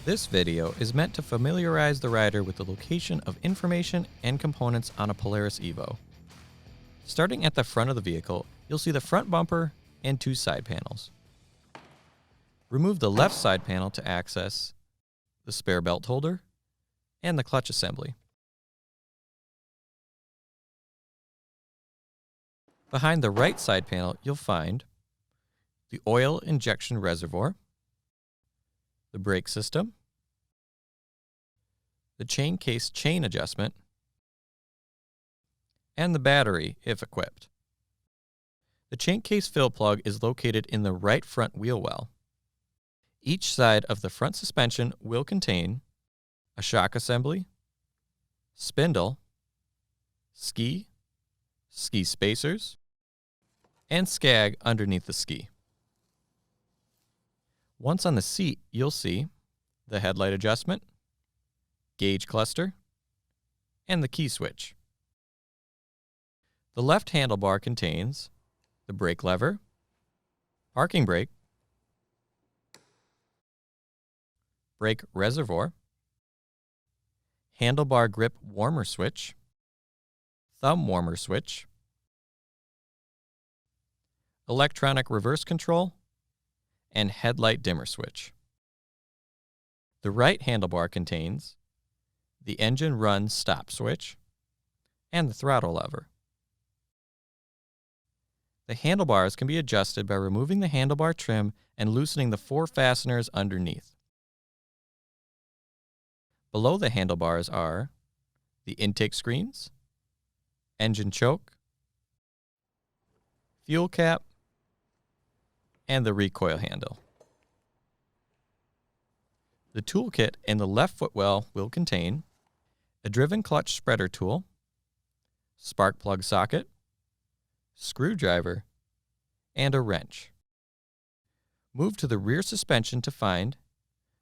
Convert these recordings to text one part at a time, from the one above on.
This video is meant to familiarize the rider with the location of information and components on a Polaris EVO. Starting at the front of the vehicle, you'll see the front bumper and two side panels. Remove the left side panel to access the spare belt holder and the clutch assembly. Behind the right side panel, you'll find the oil injection reservoir, the brake system, the chain case chain adjustment, and the battery if equipped. The chain case fill plug is located in the right front wheel well. Each side of the front suspension will contain a shock assembly, spindle, ski spacers, and skag underneath the ski. Once on the seat, you'll see the headlight adjustment, gauge cluster, and the key switch. The left handlebar contains the brake lever, parking brake, brake reservoir, handlebar grip warmer switch, thumb warmer switch, electronic reverse control, and headlight dimmer switch. The right handlebar contains the engine run stop switch and the throttle lever. The handlebars can be adjusted by removing the handlebar trim and loosening the four fasteners underneath. Below the handlebars are the intake screens, engine choke, fuel cap, and the recoil handle. The toolkit in the left footwell will contain a driven clutch spreader tool, spark plug socket, screwdriver, and a wrench. Move to the rear suspension to find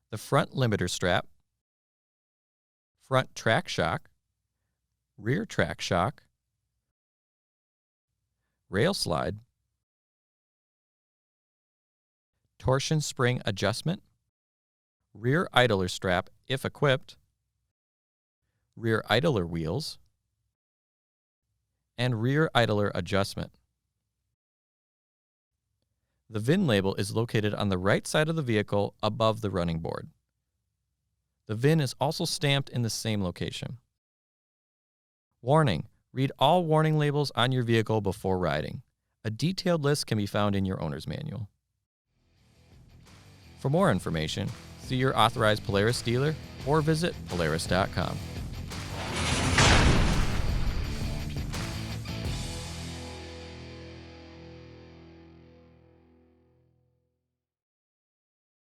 the front limiter strap, front track shock, rear track shock, rail slide, torsion spring adjustment, rear idler strap if equipped, rear idler wheels, and rear idler adjustment. The VIN label is located on the right side of the vehicle above the running board. The VIN is also stamped in the same location. Warning: read all warning labels on your vehicle before riding. A detailed list can be found in your owner's manual. For more information, see your authorized Polaris dealer or visit Polaris.com.